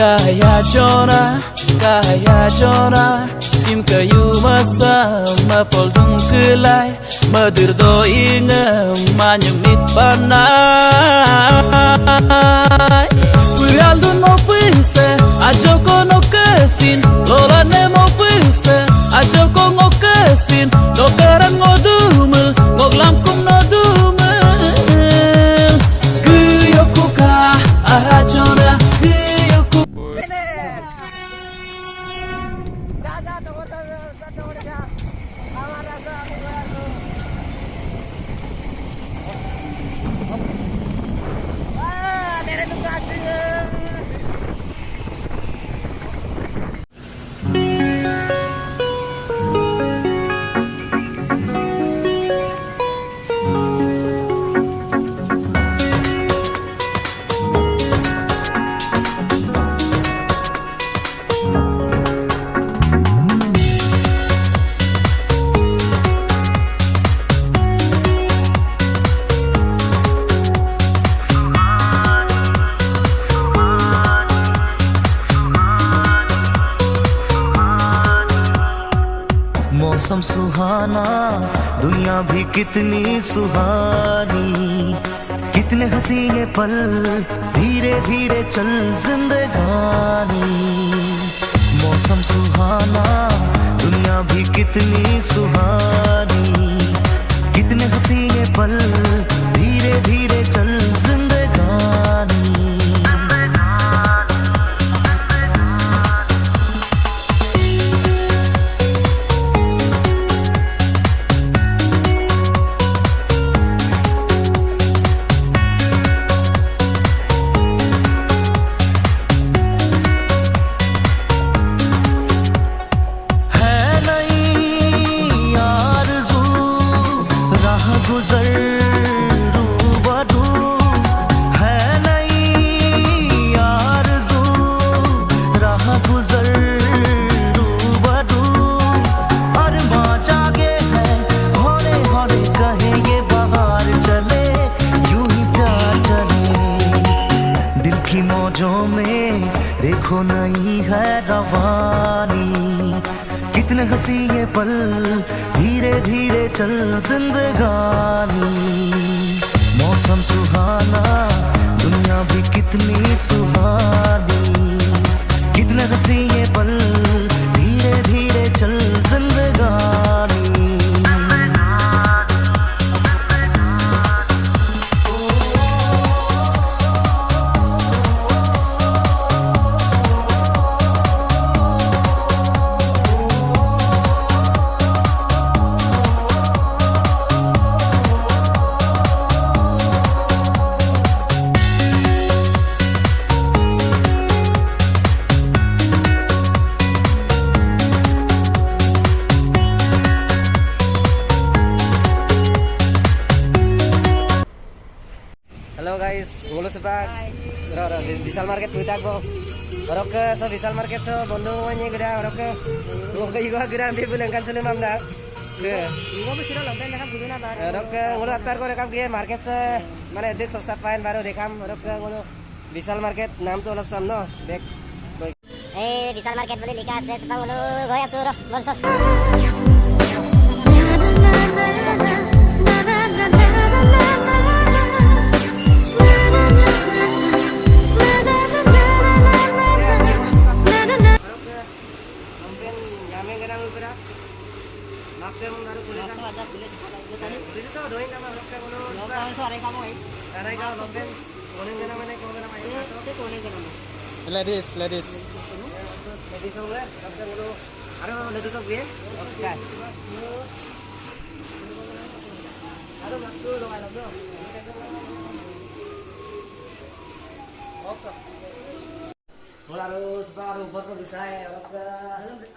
Kaya jona sim kayu masa mapol dung kelai madir do inge manyemit panai Wial dun mo pinse ajoko no kesin lola ne mo pinse ajoko ngo kesin dokaran ngo dumel ngoglam kum no dumel kuyoku ka arajona मौसम सुहाना दुनिया भी कितनी सुहानी कितने हंसी ये पल धीरे धीरे चल जिंदगानी मौसम सुहाना दुनिया भी कितनी सुहानी कितने हंसी ये पल धीरे धीरे चल जिंदगानी मौजों में देखो नहीं है रवानी कितने हंसी ये पल धीरे धीरे चल जिंदगानी मौसम सुहाना दुनिया भी कितनी सुहानी कितने हंसी ये पल धीरे धीरे चल जिंदगानी Halo guys, ngulu sepak. Vital Market putak bo. Orok ke so Vital Market so bondo wanya geda orok ke. Orok ke juga geda ambil bulangkan selum amda. Ke. Ngulu bisiro lomben dekam buduna bar. Orok ke ngulu atar ko rekam ke market se mane dek sosta pain baru dekam orok ke ngulu Vital Market नाम तो अलग सामनो देख. Vital Market boleh lihat saya sepang ngulu goya suruh bonsos. Ladies. Ladies over. Ada ladies over here. Okay. Ada masuk lo alam lo. Okay. Harus baru foto bisa ya.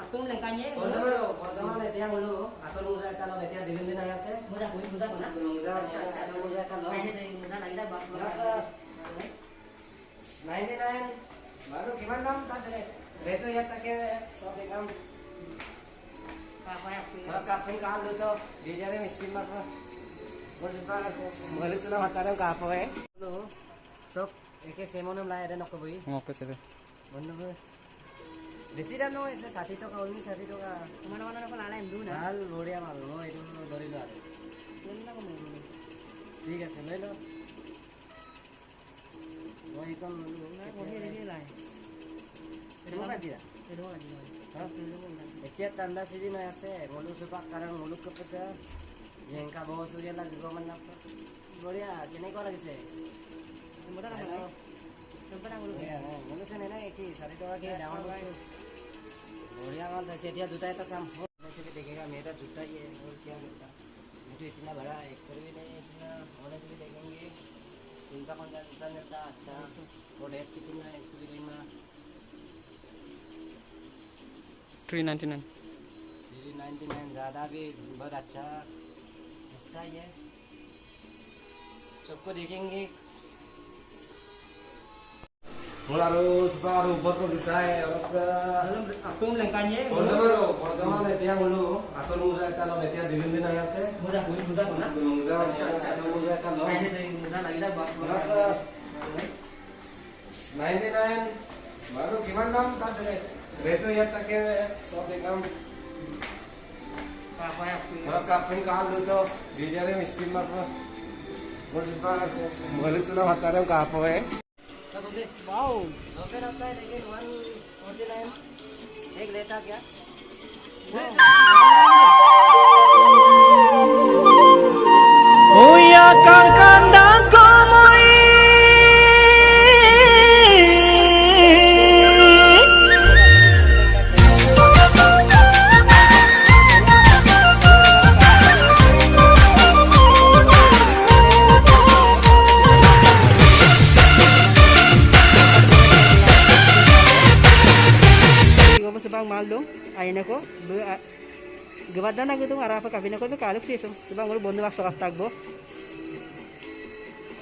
Aku lengkapnya. Pertama nanti yang dulu. Atau mulai kalau nanti yang dilindungi nanti. Mudah. Mudah kalau. Lagi dah buat. 99 baru gimana kamu tadi itu ya take sote kamu kapan kalau tuh dia jadi miskin apa boleh sudah mataran kapan lo sok eke semonom lah ada nak kau bui ngok sih বন্ধু বেছি দাম নহয় 60 টকা only 60 টকা Mana mana aku lalai dulu na. ভাল বঢ়িয়া মাল মই এইটো ধৰিলো আৰু ঠিক আছে লৈ লওঁ মই এইখন এতিয়া ঠাণ্ডা চিজন হৈ আছে মলু চুপাক কাৰণ মলু কপেছে জেংকা বহু চুৰিয়া লাগিব মানে বঢ়িয়া কেনেকুৱা লাগিছে মলু চেনে নাই কি 60 টকা কি ডাঙৰ বস্তু बढ़िया माल था सेठिया जूता है तो हम वैसे भी देखेगा मेरा जूता ही है और क्या जूता मुझे इतना बड़ा एक कर भी नहीं इतना होने से भी देखेंगे इनका कौन सा जूता मिलता अच्छा और रेट कितना है इसको भी देखना 399. 399 ज़्यादा भी बहुत अच्छा अच्छा ही है सबको देखेंगे harus baru baru bisa Aku melengkanya. pertama metia dulu atau muda kalau metia dilindungi aja sih Mudah mudah mana? muda muda kalau Ini dari mudah lagi dah buat. 99 baru gimana dong tadi reto ya tak ke sote kam Apa ya? kalau kaping kalau tuh video ini miskin mah मुझे बोले चलो बता रहे हो कहाँ पे है wow open होता है लेकिन 149 एक लेता क्या Uya kang kandang komoi Sebang mal dong, ayah ko, gawad na gitu arah apa kabin ko, kalok sih so, sebang ulo bondo wakso kaptag bo.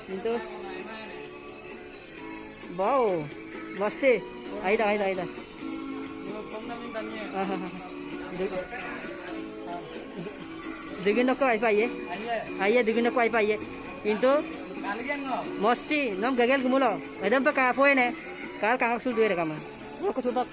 Itu, wow, masti, ayda. Digin ako ay pa ye, ayah digin ako ay pa ye. Itu, masti, nom gagal gumulo, adam pa kapoy ne, kal kangak sul duwe rekaman. Ako subak.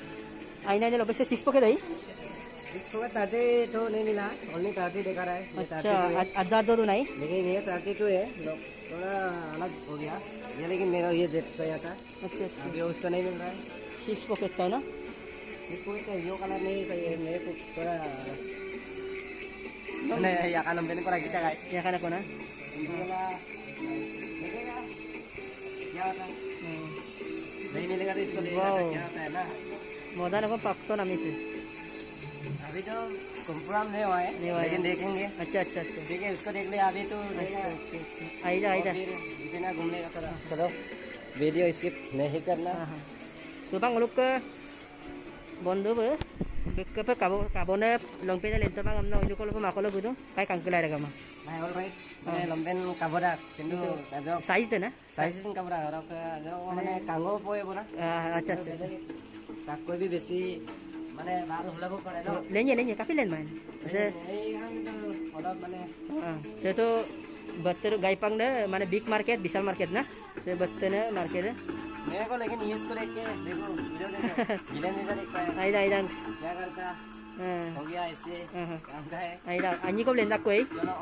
आईना ने लोग से 6 pocket I 6 का 30 तो नहीं मिला only 30 दिखा रहा है ये 30 अच्छा है। हजार दो नहीं लेकिन ये 32 है लोग थोड़ा अलग हो गया ये लेकिन मेरा ये जेट चाहिए था अच्छा अभी उसको नहीं मिल रहा है 6 पॉकेट का है ना इसको क्या यो कलर नहीं चाहिए मेरे को थोड़ा नहीं या kan namanya kurang kita guys ya kan aku na देखेगा क्या होता है नहीं मिलेगा तो इसको लेगा तो क्या होता है ना मोदान को पक्तो ना मिसे अभी तो कंफर्म नहीं हुआ है लेकिन देखेंगे अच्छा ठीक है इसको देख ले अभी तो आइदा बिना घूमने का थोड़ा चलो वीडियो स्किप नहीं करना तो bang uluk ke bondo be ke pe kabone longpe le to bang amna ini ko lo makolo gudu kai kangkela ada kama nah alright মানে লম্বেন কাবৰা কিন্তু size de na সাইজ কাবৰা আৰু মানে কাঙ্গো পয়ে বৰা अच्छा তাক কৈ বি বেছি মানে ভাল হলাব পাৰে ন lenye kapi len man se এই কিন্তু অলপ মানে se to batter gaipang na mana big market bisal market na se battene market मेरे को लेकिन यूज को देख के देखो वीडियो देखो विलेन जैसा दिख रहा है आइदा क्या करता हो गया ऐसे काम का है आइदा anyi ko len dak ko eh चलो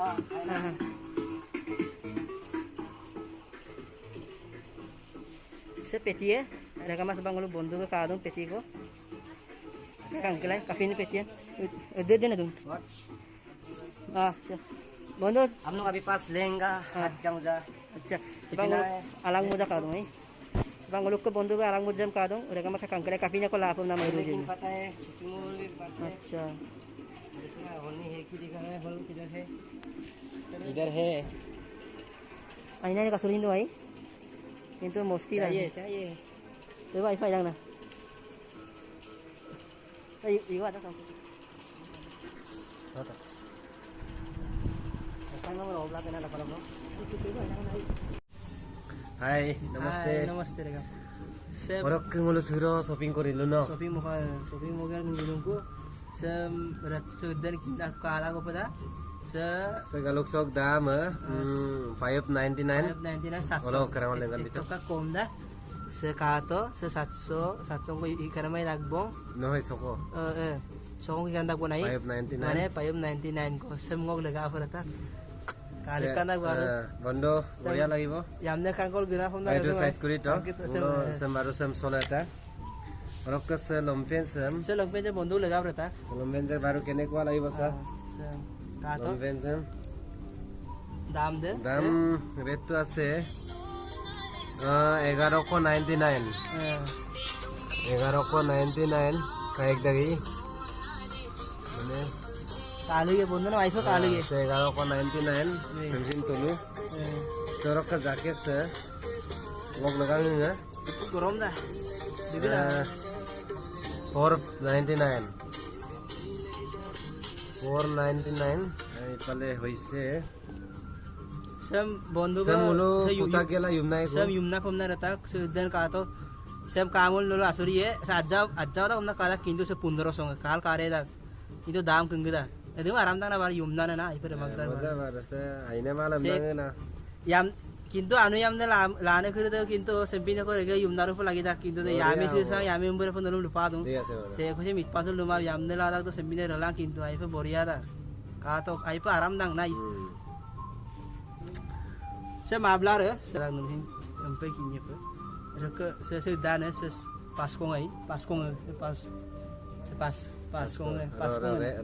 se peti ya ada kama sebang lu bondo ke kadung peti ko kang kelai kafe ni peti de na dun bondo हम लोग अभी पास लेंगे हाथ का मुझा अच्छा sebang alang muda kadung eh sebang lu ke bondo ke alang muda kadung ada kama kang kelai kafe ni ko lapom na mai लेकिन पता है शूटिंग भी पता है अच्छा दूसरा होनी है कि दिखा रहा है हॉल किधर है aina ni kasurin do ai itu mesti lah चाहिए Coba wifi yang na. Ayo, ada kan. हाय नमस्ते Namaste rega. Sem और केंगलो सुरो शॉपिंग करिलो न shopping mo kan ngulungku. Sem berat sudan kita kala ko pada. Se segalok sok daam 599 599 Kalau kerawan lengan itu ka kom dah. sekato se 700 ko ikan may nagbong নহয় চক so kung ikan nagbong nai 599 mane 599 ko semngok lega afrata kali kan nagbaro বন্ধু বঢ়িয়া লাগিব yamne kankol guna phone na এইটো side কৰি তো sem baru sem soleta ৰক আছে লম্পেন sem se longpe je bondu lega afrata লম্পেন যে বাৰু কেনেকুৱা লাগিব চা kato লম্পেন sem dam de দাম ৰেটটো আছে 1199 1199 কাইক দাগি মানে kalu ye bondu na wife kalu ye 1199 pencil তলু সরক কা জ্যাকেট সে লোক লাগানি না gorom da digila 499 ইফালে হইছে sem bondu sem ko হলো se পুতা গেলা ইউনাই sem yumna phomna rata se den ka to sem kamol lolo asuri ye sa ajja da umna kala kintu se 1500 kal kare da itu dam kengda edu aram da na bar yumna na ai per magda মজা বারছে আইনে মালাম না না yam kintu anu yam da lane kure da kintu sempina ko rege yumna ru lagi da kintu da yame se sa yame umber phon lu lupa dum ঠিক আছে se ko se mit pasul luma yam ne la da to sempina rala kintu ai pe boria da ka to ai pe aram dang na se mablar se da nun hin sampai kinye pe reke se dan se pas kong ai se pas kong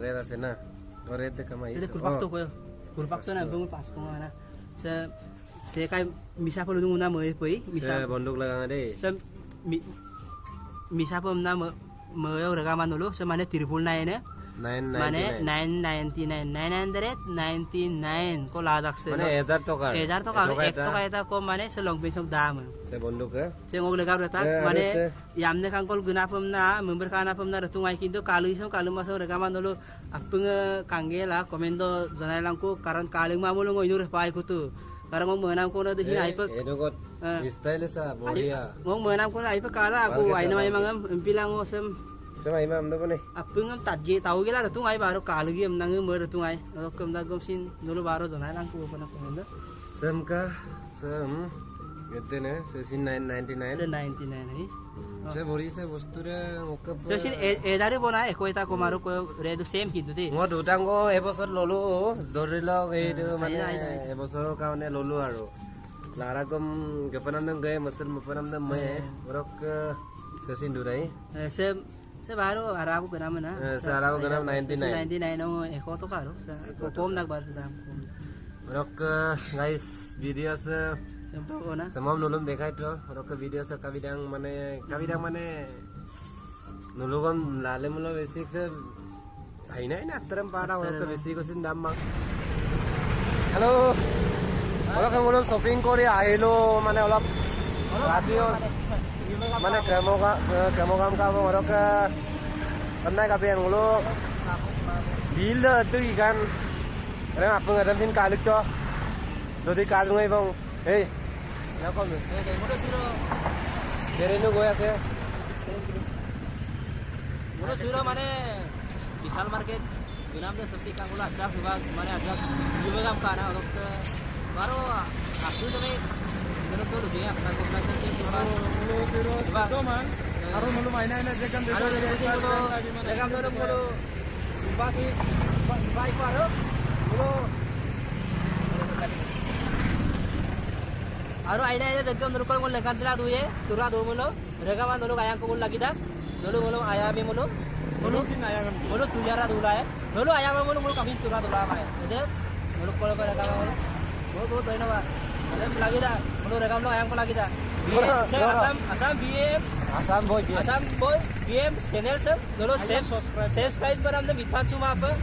red আছে না red দে কামাই itu kurpak to na bung pas kong na se kai misa po dung na mo poi সে বন্দুক লাগাং দে se misa po na mo yo raga manolo se mane tirpul na ene mane 999 ko ladak se মানে 1000 টাকা 1000 to ka ek to ka eta ko mane se long pinsok dam সে বন্দুক se ngog lega rata mane yamne kangkol guna pom na member kana pom na ratung ai kinto kalu isam kalu maso raga manolo apung kanggela komendo janai langko karan kaling mamulo ngo inur pai ko tu karang ngong menam ko na de hin ai pe এডগত style সা বঢ়িয়া ngong menam ko na ai pe kala aku ai na mai mangam empilang ngo sem Sama imam do bane apung am tadge tau gela ratung ai baro kalu gi nang mo ratung ai kom da gom sin nolo baro janai langko ko na komendo sem ka sem gete ne se 999 se 99 hai se bori se bosture oka se sin edare bona eko eta ko maro ko redu same kintu de মই দুটাংগ এবছৰ ললো জৰি লওক এইটো মানে এবছৰৰ কাৰণে ললো আৰু লাৰাগম গপনান্দম গয়ে মসল মপনান্দম মে ৰক সেসিন Durai se baro arabu ganam na se arabu ganam 99 no eko to karo ko pom nak bar dam rock guys videos tempo ona semam nulum দেখাই তো ৰক ভিডিওস কাবিদাং মানে নুলুগম লালে মুলো বেসিক সে হাইনাই না আতরম পারা রক বেসিক কোসিন দাম মা হ্যালো ৰক মুলো শপিং কৰি আহিলো মানে অলপ ৰাতিও মানে কেমোগাম কাম ৰক নাই কাপে মুলো বিল তো ইগান রে আপন এদিন কালিক তো যদি কাজ নই বং এই না কম দেরেনো গৈ আছে muro suro mane Vishal Market gunam de sabti kangula ajak subag mane ajak jubagam kana orok baro aku to me jero to dunia apna ko apna ke subag mulo suro subag man aro mulo maina na jegam de jegam do mulo baki bai ko aro mulo aro aina jegam do ko mul lekan dila duye tura do mulo regaman do kayang ko mul lagi dak dulu mulo ayam mulo mulo sin ayam mulo tulara dula ya dulu ayam mulo kami tura dula ma ede mulo ko ba regam mulo to ina ba ada lagi dah mulo regam lo ayam ko lagi dah asam boy BM channel sab dulu subscribe पर हमने मिथान सुमा पर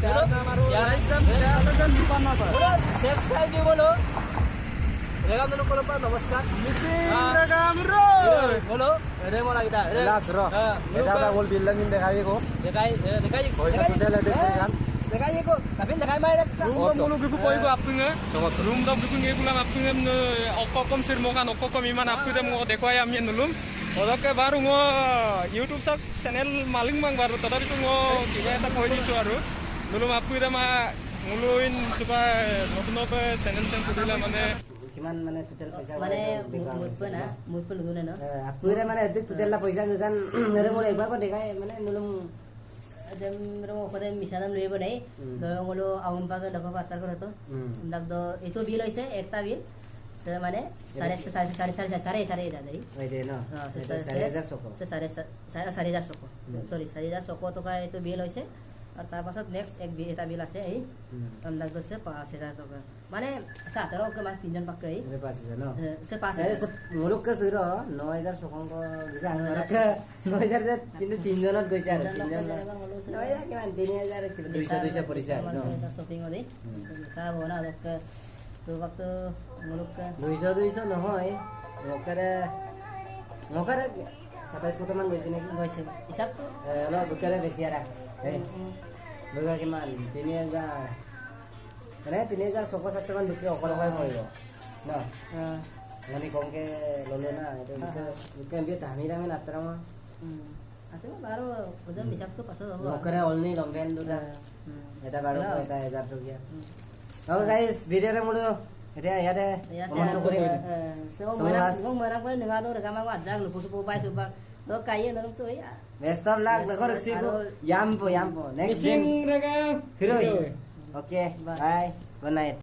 subscribe भी बोलो regam dulu ko pa namaskar regam ro बोलो रे mo lagi dah লাস র এটা বল বিল্ডিং দেখাই কো dekai পয়সা তুলে দেখাই dekai ko tapi dekai mai 룸덤 물로 그거 보이고 아프네. 룸덤 그거 얘기랑 아프네. 어꺼껌 실모간 어꺼껌 이만 아프대 뭐 데코야 하면 누름. 어떻게 바로 뭐 유튜브 석 채널 말링만 바로 তথাপি তো কিবা এটা কৈ দিছো আৰু নুলুম আপুইদা মা মুলুইন কিবা নতুন চেনেল চেন কৰিলা মানে কিমান মানে টোটেল পইচা মানে মুঠ পে নুগুনে ন আপুৰে মানে টোটেল পইচা কাৰণ নৰে মোৰ একবাৰ কো দেখাই মানে নুলুম Jam rong ko dem misalam luye bo nei dorong lo awun paga dapat patar ko to dak do itu bil hoise ekta bil se mane sare da dai ওই দে ন se 4000 সক sare soko sorry 4000 soko to ka itu bil hoise আর তার পাছত next এক এটা বিল আছে এই আমদাক দছে 5000 টাকা মানে সাতরো কে মান তিনজন পাক এই রে 5000 ন সে 5000 সে মুলুক কে সুর 9000 সকঙ্ক বিরা আনকে 9000 যে কিন্তু তিনজনত গৈছে আর তিনজন 9000 কিমান 3000 কিলো 200 পরিছে ন শপিং ওদি তা বনা দক তো वक्त মুলুক কে 200 নহয় মকরে 27 কত মান গৈছে নাকি গৈছে হিসাব তো ন দুকরে বেশি আর এই দুকা কিমান 3000 মানে 3000 সক 7 মান দুকে অকল হয় মৰিব ন মানে কমকে ললো না এটা দুকে আমি দামি নাতৰাম আছে বাৰো ওদম হিসাব তো পাছত হ'ব মকরে অলনি লম্বেন দুটা এটা বাৰো এটা 1000 টকিয়া গাইস ভিডিওৰে মুলো এতিয়া ইয়াতে কমেন্ট কৰি so mana ko nga do rega ma wa jag lu pusu pai su ba do kai no to ya best of luck dekor siku yampo next Missing rega hero okay bye good night